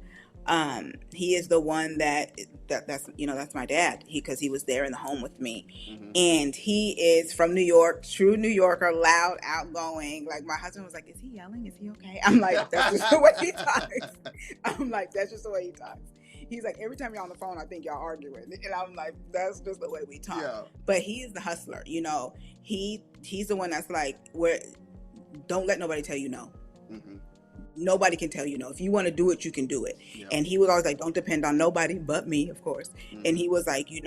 He is the one that's my dad. Because he was there in the home with me. Mm-hmm. And he is from New York, true New Yorker, loud, outgoing. Like my husband was like, "Is he yelling? Is he okay?" I'm like, "That's just the way he talks." I'm like, "That's just the way he talks." He's like, "Every time you're on the phone, I think y'all arguing," and I'm like, "That's just the way we talk." Yeah. But he is the hustler. He's the one that's like, "Where don't let nobody tell you no." Mm-hmm. Nobody can tell you no. If you want to do it, you can do it. Yeah. And he was always like, don't depend on nobody but me, of course. Mm-hmm. And he was like, you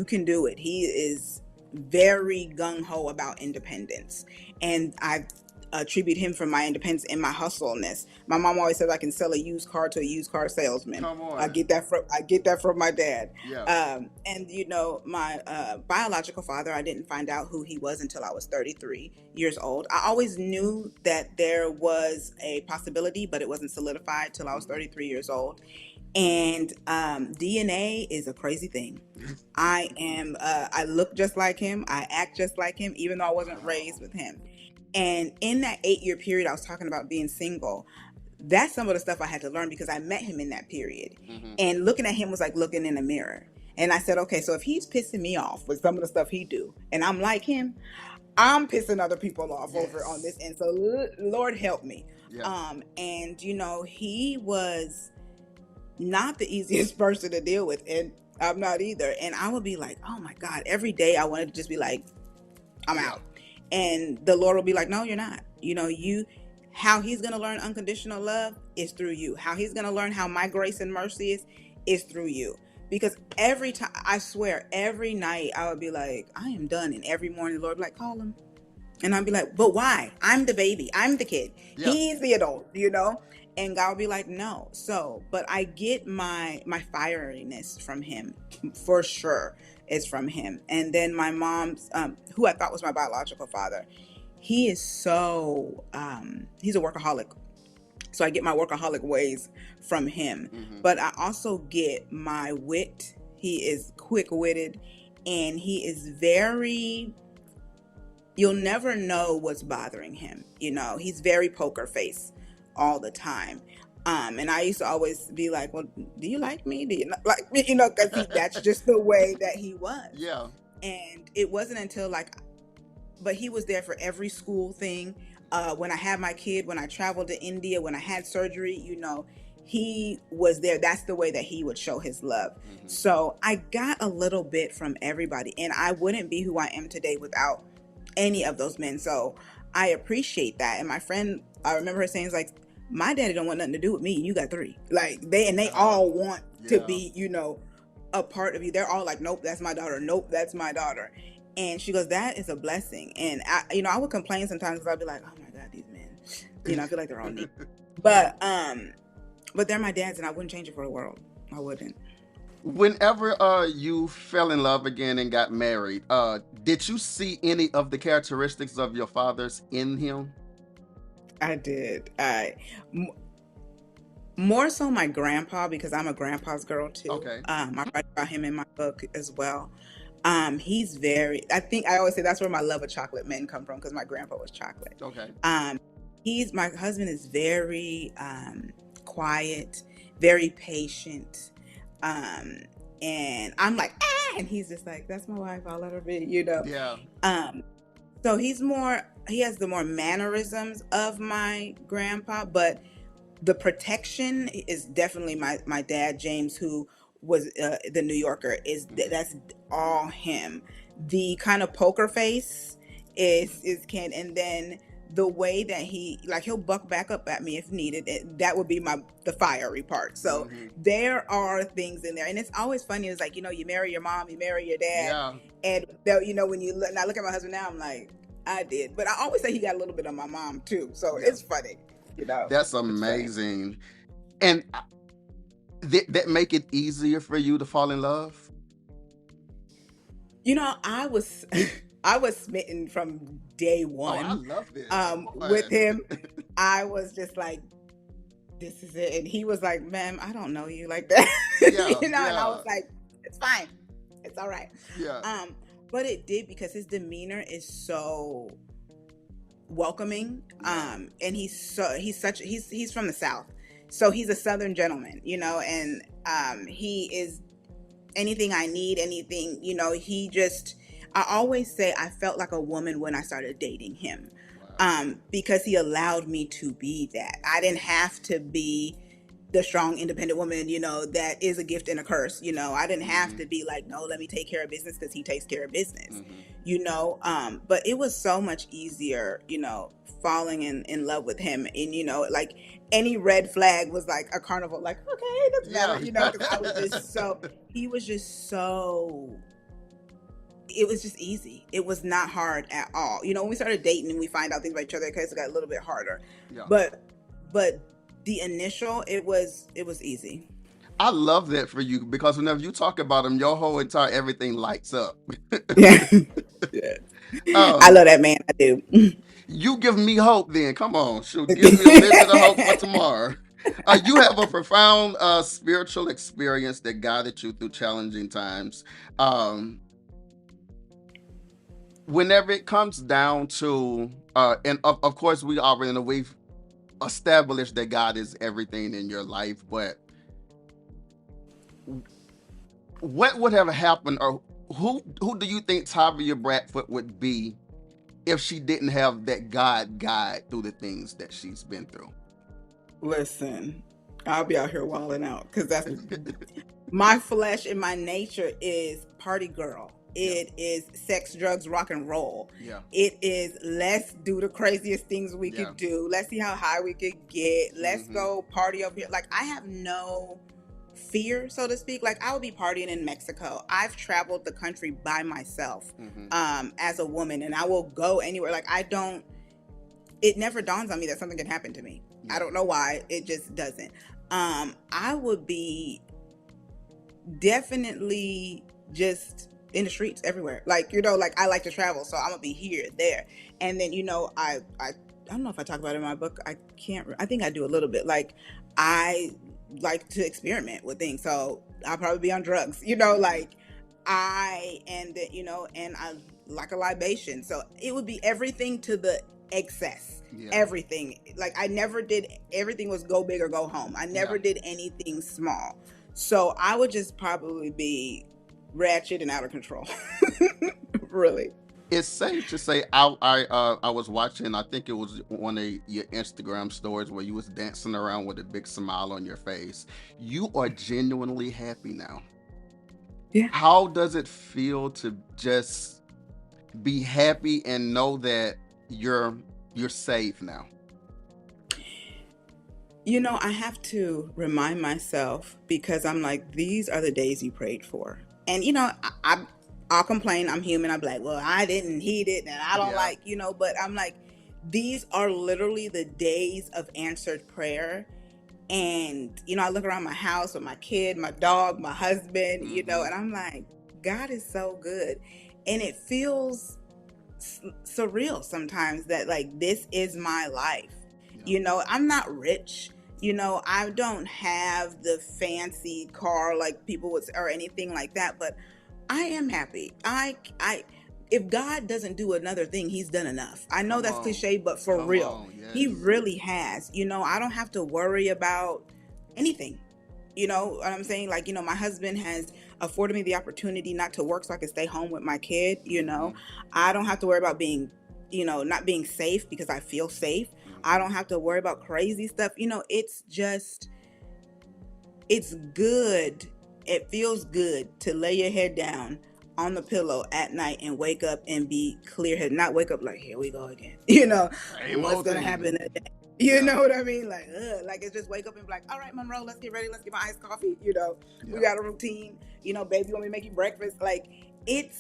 can do it. He is very gung-ho about independence. And I attribute him for my independence and my hustleness. My mom always says I can sell a used car to a used car salesman. Come on. I get that from my dad. Yeah. And my biological father, I didn't find out who he was until I was 33 years old. I always knew that there was a possibility, but it wasn't solidified till I was 33 years old. And DNA is a crazy thing. I look just like him. I act just like him, even though I wasn't raised with him. And in that 8-year period, I was talking about being single. That's some of the stuff I had to learn because I met him in that period. Mm-hmm. And looking at him was like looking in a mirror. And I said, okay, so if he's pissing me off with some of the stuff he do, and I'm like him, I'm pissing other people off over on this end. So Lord help me. Yeah. And he was not the easiest person to deal with, and I'm not either. And I would be like, oh my God, every day I wanted to just be like, I'm out. And the Lord will be like, no, you're not. How he's going to learn unconditional love is through you. How he's going to learn how my grace and mercy is through you. Because every time, I swear, every night I would be like, I am done. And every morning the Lord would be like, call him. And I'd be like, but why? I'm the baby. I'm the kid. Yeah. He's the adult, And God would be like, no. So, but I get my fieriness from him, for sure, is from him. And then my mom's, who I thought was my biological father, he is so, he's a workaholic. So I get my workaholic ways from him. Mm-hmm. But I also get my wit. He is quick-witted, and he is very... You'll never know what's bothering him. He's very poker face all the time. And I used to always be like, well, do you like me? Do you not like me? Because that's just the way that he was. Yeah. And it wasn't until but he was there for every school thing. When I had my kid, when I traveled to India, when I had surgery, he was there. That's the way that he would show his love. Mm-hmm. So I got a little bit from everybody, and I wouldn't be who I am today without any of those men. So I appreciate that. And my friend, I remember her saying, it's like, my daddy don't want nothing to do with me. You got 3. Like they all want to be, a part of you. They're all like, nope, that's my daughter. Nope, that's my daughter. And she goes, that is a blessing. And I would complain sometimes because I'd be like, oh my God, these men, I feel like they're all neat. But they're my dads, and I wouldn't change it for the world. I wouldn't. Whenever you fell in love again and got married, did you see any of the characteristics of your father's in him? I did. More so my grandpa, because I'm a grandpa's girl too. Okay. I write about him in my book as well. He's very... I think I always say that's where my love of chocolate men come from, because my grandpa was chocolate. Okay. My husband is very quiet, very patient. And I'm like, and he's just like, that's my wife, I'll let her be, Yeah. So he has the more mannerisms of my grandpa, but the protection is definitely my dad, James, who was the New Yorker. That's all him. The kind of poker face is Ken, and then the way that he'll buck back up at me if needed. That would be the fiery part. So there are things in there, and it's always funny. It's like, you marry your mom, you marry your dad, and when I look at my husband now, I'm like, I did, but I always say he got a little bit of my mom too. So it's funny, That's amazing. And that make it easier for you to fall in love? I was I was smitten from day Oh, I one love this. Come with on. him. I was just like, this is it. And he was like, ma'am, I don't know you like that. Yeah, And I was yeah, like, it's fine. It's all right. yeah, Um, but it did because his demeanor is so welcoming. yeah. And he's from the South. So he's a Southern gentleman, and he is anything I need, anything, he just, I always say I felt like a woman when I started dating him. Wow. Because he allowed me to be that. I didn't have to be the strong, independent woman, that is a gift and a curse. I didn't have Mm-hmm. to be like, no, let me take care of business because he takes care of business, Mm-hmm. but it was so much easier, falling in love with him. And, like any red flag was like a carnival, like, okay, it doesn't matter, Yeah. because he was just so, it was just easy. It was not hard at all. When we started dating and we find out things about each other, it got a little bit harder. Yeah. But the initial, it was easy. I love that for you because whenever you talk about him, your whole entire everything lights up. Yeah. Yeah. I um, love that man. I do. you give me hope then. Come on, shoot, give me a little bit of hope for tomorrow. You have a profound spiritual experience that guided you through challenging times. Um, Whenever it comes down to, and of course, we already know we've established that God is everything in your life, but what would have happened, or who do you think Tavia Bradford would be if she didn't have that God guide through the things that she's been through? Listen, I'll be out here wilding out because that's my flesh and my nature is party girl. Yeah, It is sex, drugs, rock and roll. yeah, It is let's do the craziest things we yeah. could do. Let's see how high we could get. Let's Mm-hmm. go party over here. Like I have no fear, so to speak. Like I will be partying in Mexico. I've traveled the country by myself Mm-hmm. as a woman, and I will go anywhere. Like I don't, it never dawns on me that something can happen to me. I Yeah, don't know why. It just doesn't. I would be definitely just in the streets everywhere. Like, like I like to travel, so I'm gonna be here, there. And then, I don't know if I talk about it in my book. I think I do a little bit. Like I like to experiment with things. So I'll probably be on drugs, mm-hmm. like and I like a libation. So it would be everything to the excess. Yeah, Everything. Like I never did, everything was go big or go home. I yeah. never did anything small. So I would just probably be ratchet and out of control. Really. It's safe to say I was watching. I think it was one of your Instagram stories where you was dancing around with a big smile on your face. You are genuinely happy now. Yeah. How does it feel to just be happy and know that you're you're safe now? I have to remind myself because I'm like, these are the days you prayed for. And, I'll complain. I'm human. I'm like, well, I didn't, he didn't, and I don't Yeah. like, but I'm like, these are literally the days of answered prayer. And, I look around my house with my kid, my dog, my husband, Mm-hmm. and I'm like, God is so good. And it feels surreal sometimes that like this is my life. Yeah. I'm not rich. I don't have the fancy car like people would or anything like that, but I am happy. I if God doesn't do another thing, he's done enough. I know Come that's on. cliche, but for Come real, on. he Yes. really has. I don't have to worry about anything. You know what I'm saying? Like, my husband has afforded me the opportunity not to work so I can stay home with my kid. Mm-hmm. I don't have to worry about being, not being safe because I feel safe. I Mm-hmm. don't have to worry about crazy stuff. It's just, it's good. It feels good to lay your head down on the pillow at night and wake up and be clear headed, not wake up like, here we go again. Same What's old going to thing. happen today? You Yeah. know what I mean? Like, like it's just wake up and be like, all right, Monroe, let's get ready. Let's get my iced coffee. We Yeah. got a routine. Baby, you want me to make you breakfast? Like, it,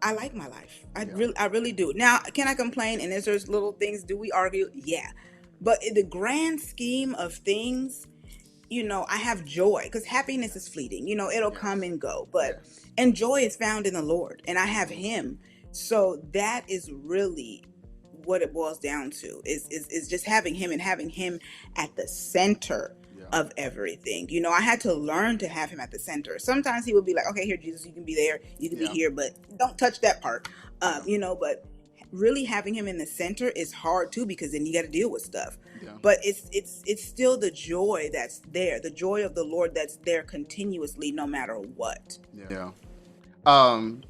I like my life. Yeah. I really do. Now, can I complain? And is there's little things? Do we argue? Yeah. But in the grand scheme of things, I have joy, because happiness is fleeting. It'll come Yes. and go, but Yes. and joy is found in the Lord, and I have Mm-hmm. Him. So that is really what it boils down to, is just having Him, and having Him at the center Yeah. of everything. I had to learn to have Him at the center. Sometimes He would be like, okay, here, Jesus, you can be there, you can be Yeah. here, but don't touch that part. Yeah. But really having Him in the center is hard too, because then you got to deal with stuff. Yeah. But it's still the joy that's there, the joy of the Lord that's there continuously, no matter what. Yeah. Um,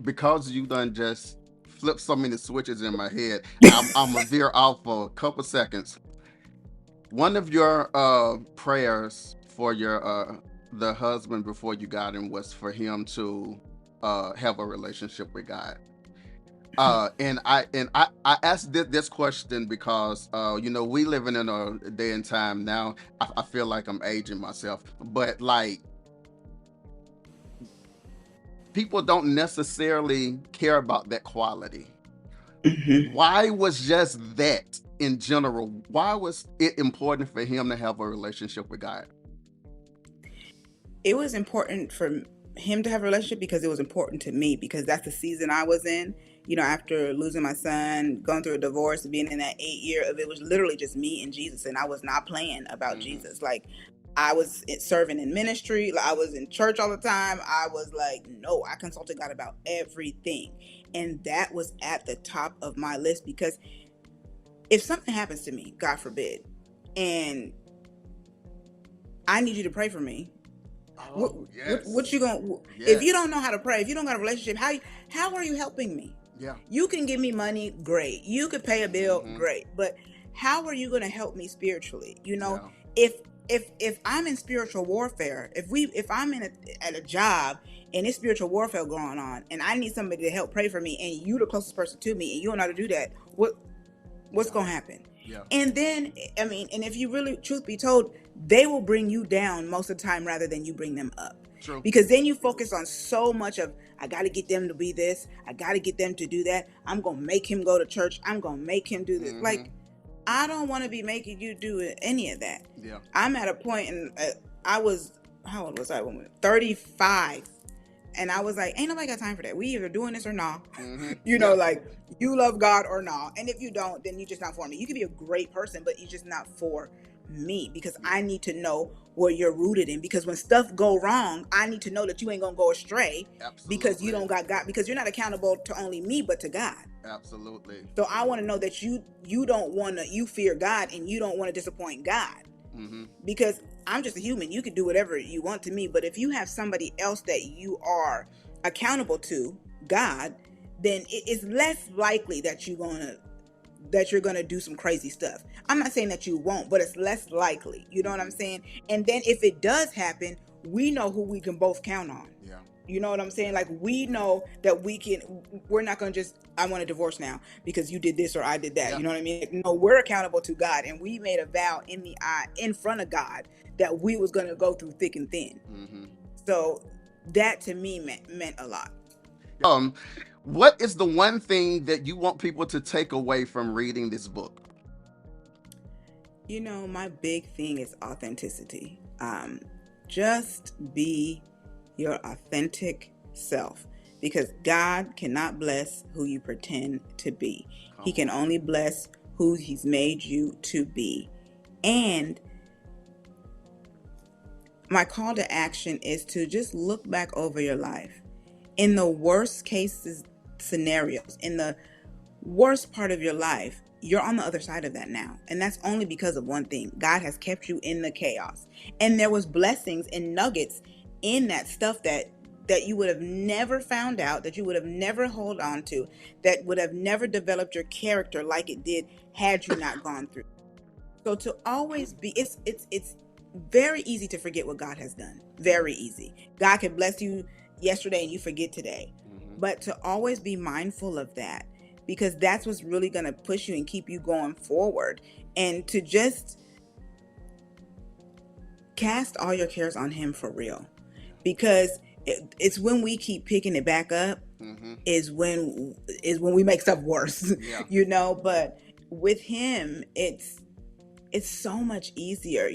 because you done just flipped so many switches in my head, I'm gonna veer off for a couple seconds. One of your prayers for your the husband before you got him was for him to have a relationship with God. And I asked this question because we living in a day and time now. I feel like I'm aging myself, but like people don't necessarily care about that quality. Hmm. Why was just that in general? Why was it important for him to have a relationship with God? It was important for Him to have a relationship, because it was important to me, because that's the season I was in. After losing my son, going through a divorce, being in that 8 year of, it was literally just me and Jesus, and I was not playing about Hmm. Jesus. Like, I was serving in ministry, like, I was in church all the time. I was like, no, I consulted God about everything, and that was at the top of my list, because if something happens to me, God forbid, and I need you to pray for me. What Oh what yes, you gonna, if you yes, don't know how to pray, if you don't got a relationship, how are you helping me? yeah, You can give me money, great. You could pay a bill, hmm, great. But how are you gonna help me spiritually? yeah, If if I'm in spiritual warfare, if I'm at a job and it's spiritual warfare going on, and I need somebody to help pray for me, and you the closest person to me, and you don't know how to do that, what's yeah, gonna happen? yeah. And then, I mean, and if you really, truth be told, they will bring you down most of the time rather than you bring them up, True. because then you focus on so much of, I got to get them to be this, I got to get them to do that, I'm gonna make him go to church, I'm gonna make him do this. Hmm. Like, I don't want to be making you do any of that. Yeah. I'm at a point, and I was, how old was I when 35, and I was like, ain't nobody got time for that. We either doing this or not. Hmm. Yeah. Like, you love God or not. And if you don't, then you're just not for me. You could be a great person, but you're just not for me, because Yeah. I need to know where you're rooted in. Because when stuff go wrong, I need to know that you ain't gonna go astray, because you Absolutely. don't got God, because you're not accountable to only me, but to God. Absolutely. So I want to know that you don't want to, you fear God, and you don't want to disappoint God, Hmm. because I'm just a human. You can do whatever you want to me, but if you have somebody else that you are accountable to, God, then it's less likely that you're gonna do some crazy stuff. I'm not saying that you won't, but it's less likely. You know what I'm Hmm. saying? And then if it does happen, we know who we can both count on. Yeah. You know what I'm saying? Yeah. Like, we know that we're not going to just, I want a divorce now because you did this or I did that. Yeah. You know what I mean? Like, no, we're accountable to God, and we made a vow in the eye, in front of God, that we was going to go through thick and thin. Hmm. So that to me meant a lot. Um, what is the one thing that you want people to take away from reading this book? My big thing is authenticity. Just be your authentic self, because God cannot bless who you pretend to be. He Come can on. only bless who He's made you to be. And my call to action is to just look back over your life. In the worst cases, scenarios, in the worst part of your life, you're on the other side of that now. And that's only because of one thing: God has kept you in the chaos. And there was blessings and nuggets in that stuff that you would have never found out, that you would have never hold on to, that would have never developed your character like it did had you not gone through. So to always be, it's very easy to forget what God has done. Yeah. Very easy. God can bless you yesterday and you forget today. Hmm. But to always be mindful of that, because that's what's really going to push you and keep you going forward. And to just cast all your cares on Him for real. Because it's when we keep picking it back up, Hmm. is when we make stuff worse. Yeah. But with Him, it's so much easier,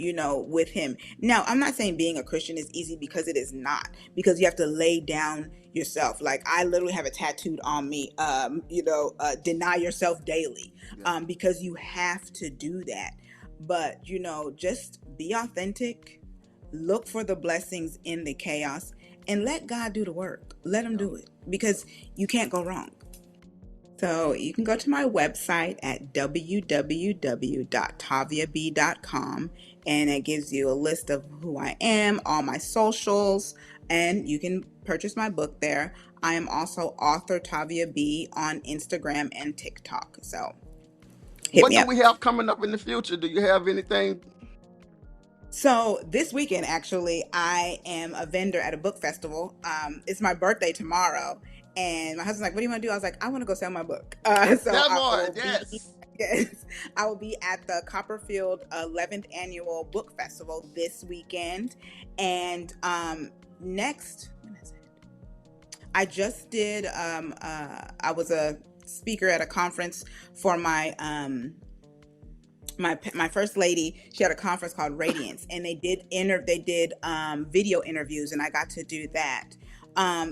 with him. Now, I'm not saying being a Christian is easy, because it is not, because you have to lay down yourself. Like, I literally have it tattooed on me, deny yourself daily, Yeah. because you have to do that. But, just be authentic, look for the blessings in the chaos, and let God do the work. Let him Yeah. do it, because you can't go wrong. So you can go to my website at www.taviab.com, and it gives you a list of who I am, all my socials, and you can purchase my book there. I am also author Tavia B on Instagram and TikTok. So hit What me do up. we have coming up in the future? Do you have anything? So this weekend, actually, I am a vendor at a book festival. It's my birthday tomorrow, and my husband's like, "What do you want to do?" I was like, "I want to go sell my book." So That I boy, will be, yes. yes, I will be at the Copperfield 11th Annual Book Festival this weekend, and next, when is it? I just did. I was a speaker at a conference for my first lady. She had a conference called Radiance, and they did video interviews, and I got to do that.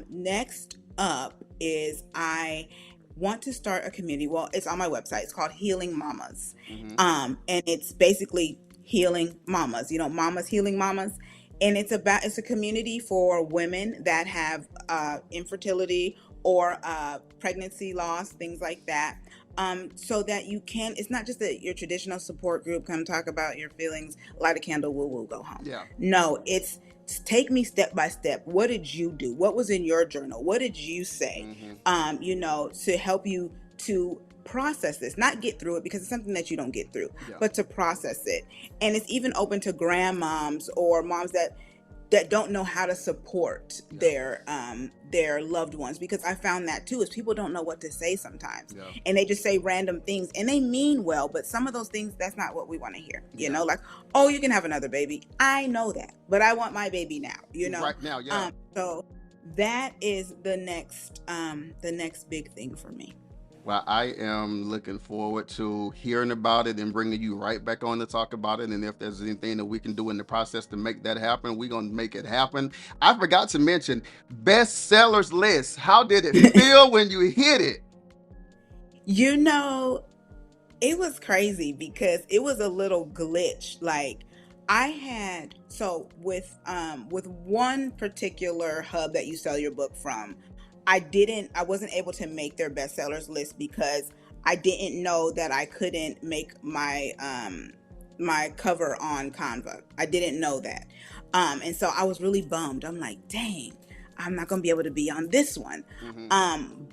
Next up is I want to start a community. Well, it's on my website. It's called Healing Mamas. Mm-hmm. And it's basically healing mamas, mamas healing mamas. And it's a community for women that have infertility or pregnancy loss, things like that. So that it's not just your traditional support group, come talk about your feelings, light a candle, woo woo, go home. Yeah. No, it's take me step by step. What did you do? What was in your journal? What did you say? To help you to process this, not get through it, because it's something that you don't get through, Yeah. but to process it. And it's even open to grandmoms or moms that don't know how to support their loved ones, because I found that too, is people don't know what to say sometimes, and they just say random things, and they mean well, but some of those things, that's not what we want to hear. Like, oh, you can have another baby. I know that, but I want my baby now. Right now, yeah. So that is the next big thing for me. Well, I am looking forward to hearing about it and bringing you right back on to talk about it. And if there's anything that we can do in the process to make that happen, we're going to make it happen. I forgot to mention bestsellers list. How did it feel when you hit it? It was crazy, because it was a little glitch. Like, I had, so with one particular hub that you sell your book from, I wasn't able to make their bestsellers list, because I didn't know that I couldn't make my cover on Canva. I didn't know that. And so I was really bummed. I'm like, dang, I'm not gonna be able to be on this one.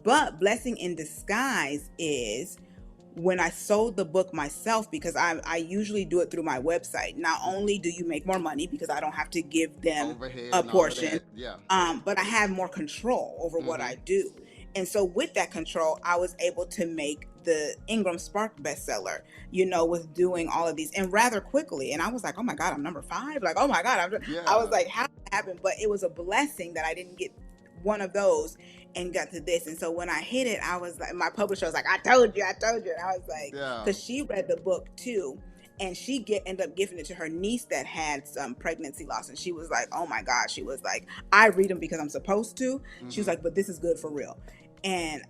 But blessing in disguise is when I sold the book myself, because I usually do it through my website. Not only do you make more money, because I don't have to give them Overhead a and all of portion, that. but I have more control over what I do. And so with that control, I was able to make the Ingram Spark bestseller, with doing all of these, and rather quickly. And I was like, oh my God, I'm number 5. Like, oh my God. I was like, how did it happen? But it was a blessing that I didn't get one of those and got to this. And so when I hit it, I was like, my publisher was like, I told you. And I was like, because she read the book too, and she ended up giving it to her niece that had some pregnancy loss, and she was like, oh my God, she was like, I read them because I'm supposed to. She was like, but this is good for real. And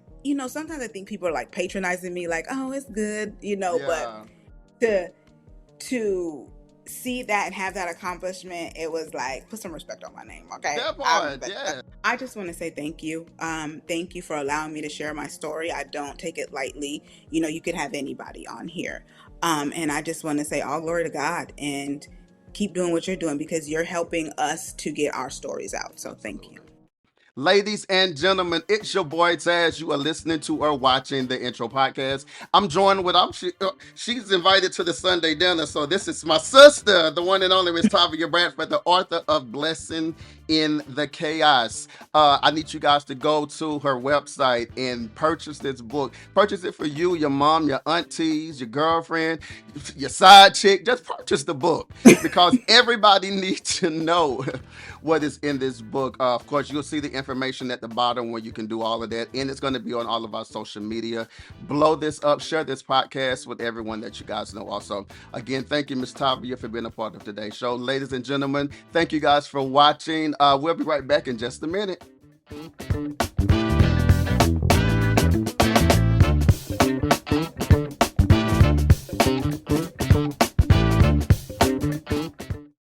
sometimes I think people are like patronizing me, like, oh, it's good, but to see that and have that accomplishment, it was like, put some respect on my name, okay? That part, I just want to say thank you. Thank you for allowing me to share my story. I don't take it lightly. You could have anybody on here. And I just want to say all glory to God, and keep doing what you're doing, because you're helping us to get our stories out. So thank you. Ladies and gentlemen, it's your boy Tazz. You are listening to or watching the Intro Podcast. I'm joined with, she's invited to the Sunday dinner, so this is my sister, the one and only Miss Tavia Bradford, the author of Blessing in the Chaos. I need you guys to go to her website and purchase this book. Purchase it for you, your mom, your aunties, your girlfriend, your side chick. Just purchase the book, because everybody needs to know what is in this book. Of course, you'll see the information at the bottom where you can do all of that. And it's going to be on all of our social media. Blow this up, share this podcast with everyone that you guys know also. Again, thank you, Ms. Tavia, for being a part of today's show. Ladies and gentlemen, thank you guys for watching. We'll be right back in just a minute.